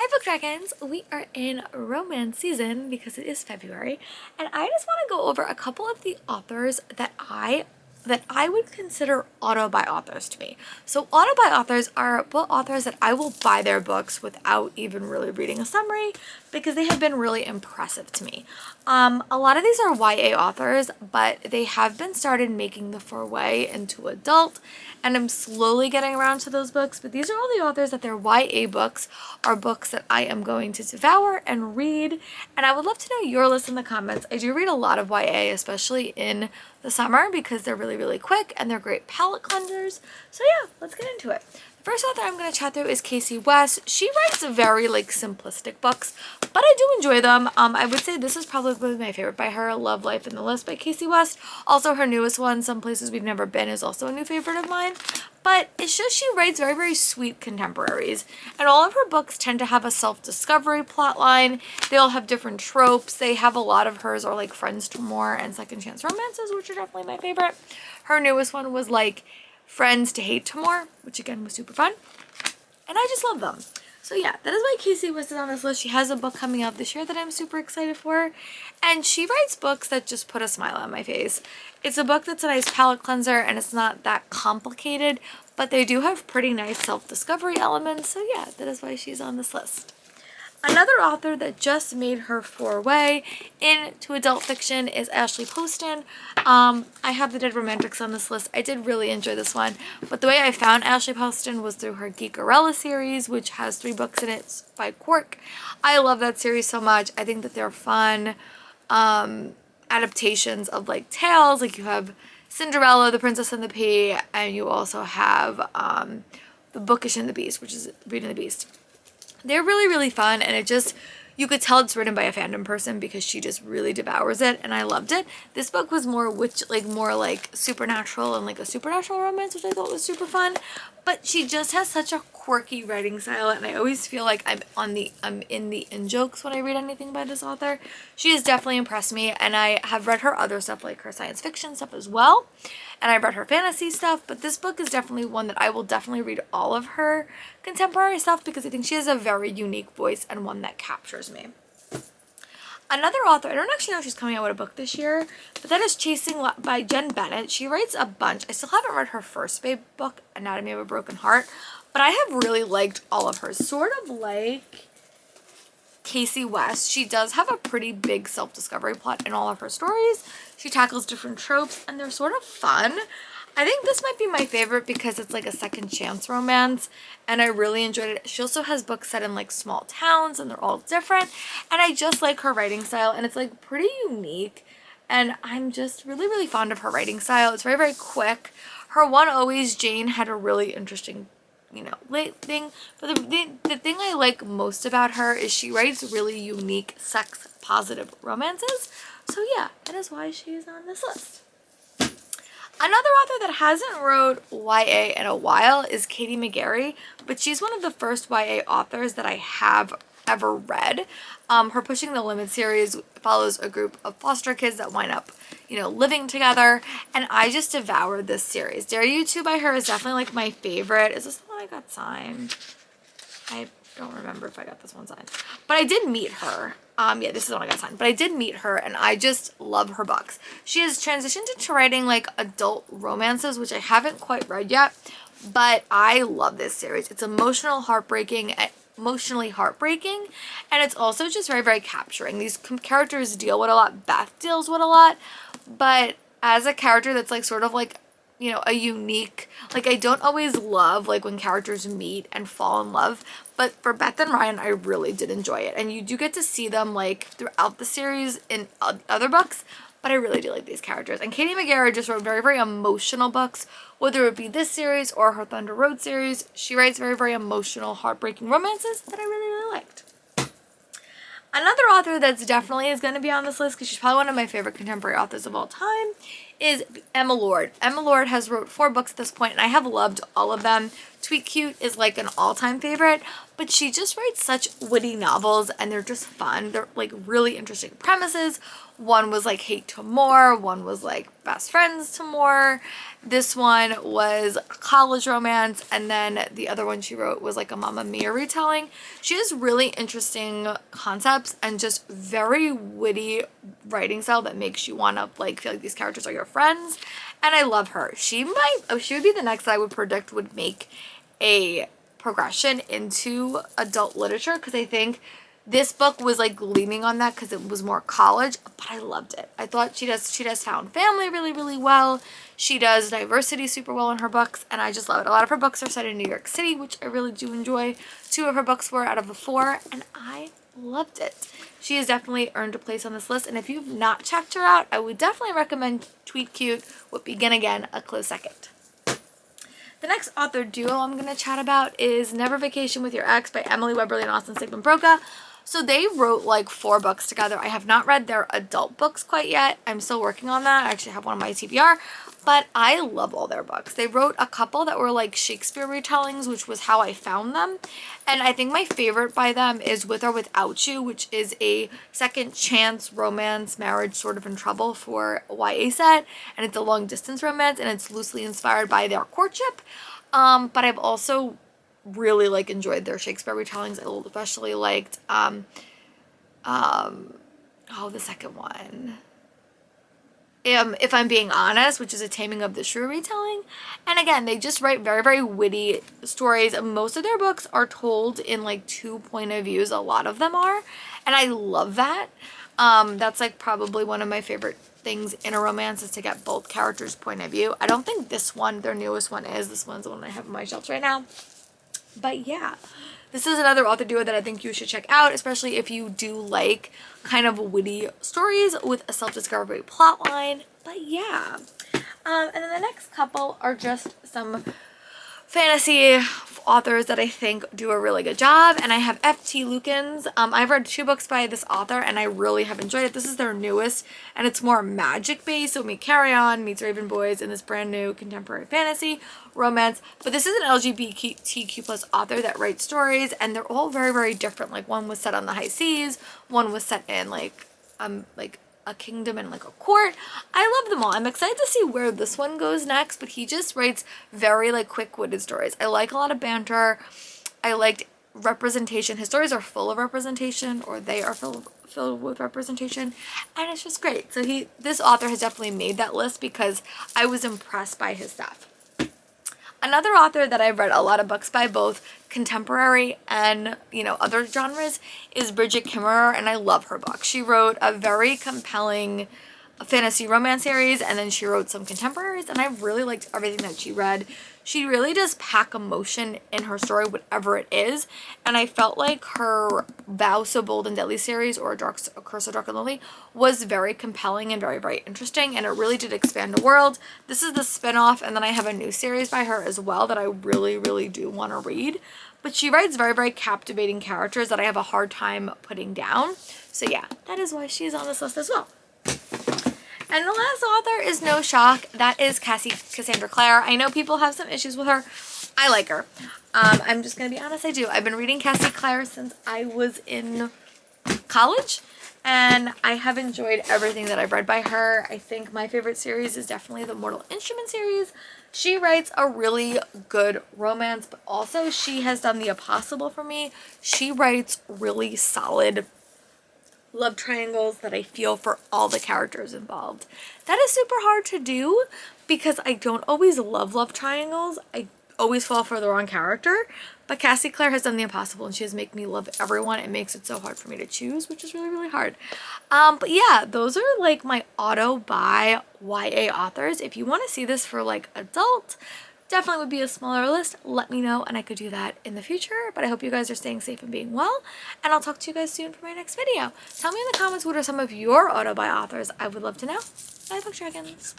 Book Dragons, we are in romance season because it is February, and I just want to go over a couple of the authors that I would consider auto-buy authors to me. So auto-buy authors are book authors that I will buy their books without even really reading a summary because they have been really impressive to me. A lot of these are YA authors, but they have been started making the foray into adult, and I'm slowly getting around to those books, but these are all the authors that their YA books are books that I am going to devour and read, and I would love to know your list in the comments. I do read a lot of YA, especially in the summer, because they're really quick and they're great palate cleansers. So yeah, let's get into it. The first author I'm going to chat through is Casey West. She writes very simplistic books, but I do enjoy them. I would say this is probably my favorite by her, Love, Life, and the List by Casey West. Also her newest one, Some Places We've Never Been, is also a new favorite of mine. But it's just she writes very sweet contemporaries, and all of her books tend to have a self-discovery plot line. They all have different tropes. They have a lot of hers are like Friends to More and Second Chance Romances, which are definitely my favorite. Her newest one was like Friends to Hate to More, which again was super fun, and I just love them. So yeah, that is why Casey West is on this list. She has a book coming out this year that I'm super excited for, and she writes books that just put a smile on my face. It's a book that's a nice palate cleanser, and it's not that complicated, but they do have pretty nice self-discovery elements, so yeah, that is why she's on this list. Another author that just made her foray into adult fiction is Ashley Poston. I have The Dead Romantics on this list. I did really enjoy this one, but the way I found Ashley Poston was through her Geekerella series, which has 3 books in it by Quark. I love that series so much. I think that they're fun adaptations of like tales. Like you have Cinderella, The Princess and the Pea, and you also have The Bookish and the Beast, which is Beauty and the Beast. They're really fun, and it just, you could tell it's written by a fandom person because she just really devours it, and I loved it. This book was more like supernatural and like a supernatural romance, which I thought was super fun. But she just has such a quirky writing style, and I always feel like I'm in the in-jokes when I read anything by this author. She has definitely impressed me, and I have read her other stuff, like her science fiction stuff as well, and I've read her fantasy stuff, but this book is definitely one that I will definitely read all of her contemporary stuff because I think she has a very unique voice and one that captures me. Another author, I don't actually know if she's coming out with a book this year, but that is Chasing by Jen Bennett. She writes a bunch. I still haven't read her first book, Anatomy of a Broken Heart, but I have really liked all of hers. Sort of like Casey West, she does have a pretty big self-discovery plot in all of her stories. She tackles different tropes, and they're sort of fun. I think this might be my favorite because it's like a second chance romance, and I really enjoyed it. She also has books set in like small towns, and they're all different, and I just like her writing style, and it's like pretty unique, and I'm just really fond of her writing style. It's very quick. Her one Always Jane had a really interesting late thing, but the thing I like most about her is she writes really unique sex positive romances. So yeah, that is why she's on this list. Another author that hasn't wrote YA in a while is Katie McGarry, but she's one of the first YA authors that I have ever read. Her Pushing the Limit series follows a group of foster kids that wind up, living together, and I just devoured this series. Dare You To by her is definitely like my favorite. Is this the one I got signed? I don't remember if I got this one signed, but I did meet her. Yeah, this is the one I got signed, but I did meet her, and I just love her books. She has transitioned into writing like adult romances, which I haven't quite read yet, but I love this series. It's emotionally heartbreaking, and it's also just very capturing. These characters deal with a lot. Beth deals with a lot, but as a character that's like sort of like a unique, like I don't always love like when characters meet and fall in love, but for Beth and Ryan I really did enjoy it, and you do get to see them like throughout the series in other books, but I really do like these characters. And Katie McGarry just wrote very emotional books, whether it be this series or her Thunder Road series. She writes very emotional, heartbreaking romances that I really liked. Another author that's definitely is going to be on this list because she's probably one of my favorite contemporary authors of all time is Emma Lord. Emma Lord has wrote 4 books at this point, and I have loved all of them. Tweet Cute is like an all-time favorite, but she just writes such witty novels, and they're just fun. They're like really interesting premises. One was like Hate to More, one was like Best Friends to More. This one was a college romance, and then the other one she wrote was like a Mamma Mia retelling. She has really interesting concepts and just very witty writing style that makes you want to like feel like these characters are your friends, and I love her. She would be the next that I would predict would make a progression into adult literature, because I think this book was like leaning on that because it was more college, but I loved it. I thought she does found family really, really well. She does diversity super well in her books, and I just love it. A lot of her books are set in New York City, which I really do enjoy. 2 of her books were out of the 4, and I loved it. She has definitely earned a place on this list, and if you've not checked her out, I would definitely recommend Tweet Cute with Begin Again a close second. The next author duo I'm going to chat about is Never Vacation with Your Ex by Emily Webberly and Austin Sigmund Broca. So they wrote like 4 books together. I have not read their adult books quite yet. I'm still working on that. I actually have one on my TBR, but I love all their books. They wrote a couple that were like Shakespeare retellings, which was how I found them. And I think my favorite by them is With or Without You, which is a second chance romance, marriage sort of in trouble for a YA set. And it's a long distance romance, and it's loosely inspired by their courtship. But I've also really like enjoyed their Shakespeare retellings. I especially liked the second one, If I'm Being Honest, which is a Taming of the Shrew retelling. And again, they just write very, very witty stories. Most of their books are told in like 2 point of views. A lot of them are, and I love that. That's like probably one of my favorite things in a romance, is to get both characters' point of view. I don't think this one, their newest one, is. This one's the one I have on my shelves right now. But yeah, this is another author duo that I think you should check out, especially if you do like kind of witty stories with a self-discovery plot line. But yeah, and then the next couple are just some fantasy authors that I think do a really good job, and I have F.T. Lukens. I've read 2 books by this author, and I really have enjoyed it. This is their newest, and it's more magic based, so Meet Carry On meets Raven Boys in this brand new contemporary fantasy romance. But this is an LGBTQ plus author that writes stories, and they're all very, very different. Like, one was set on the high seas, one was set in like a kingdom and like a court. I love them all. I'm excited to see where this one goes next, but he just writes very like quick-witted stories. I like a lot of banter. I liked representation. His stories are full of representation, or they are filled with representation, and it's just great. So this author has definitely made that list because I was impressed by his stuff. Another author that I've read a lot of books by, both contemporary and, other genres, is Bridget Kimmerer, and I love her books. She wrote a very compelling fantasy romance series, and then she wrote some contemporaries, and I really liked everything that she read. She really does pack emotion in her story, whatever it is, and I felt like her Vow So Bold and Deadly series, or A Curse of Dark and Lonely, was very compelling and very, very interesting, and it really did expand the world. This is the spin-off, and then I have a new series by her as well that I really, really do want to read. But she writes very, very captivating characters that I have a hard time putting down. So yeah, that is why she's on this list as well. And the last author is no shock. That is Cassandra Clare. I know people have some issues with her. I like her. I'm just going to be honest, I do. I've been reading Cassie Clare since I was in college, and I have enjoyed everything that I've read by her. I think my favorite series is definitely the Mortal Instrument series. She writes a really good romance, but also she has done the impossible for me. She writes really solid love triangles that I feel for all the characters involved. That is super hard to do because I don't always love love triangles. I always fall for the wrong character, but Cassie Clare has done the impossible, and she has made me love everyone. It makes it so hard for me to choose, which is really, really hard. But yeah, those are like my auto buy YA authors. If you want to see this for like adult, definitely would be a smaller list. Let me know, and I could do that in the future. But I hope you guys are staying safe and being well, and I'll talk to you guys soon for my next video. Tell me in the comments what are some of your auto buy authors. I would love to know. Bye, Book Dragons.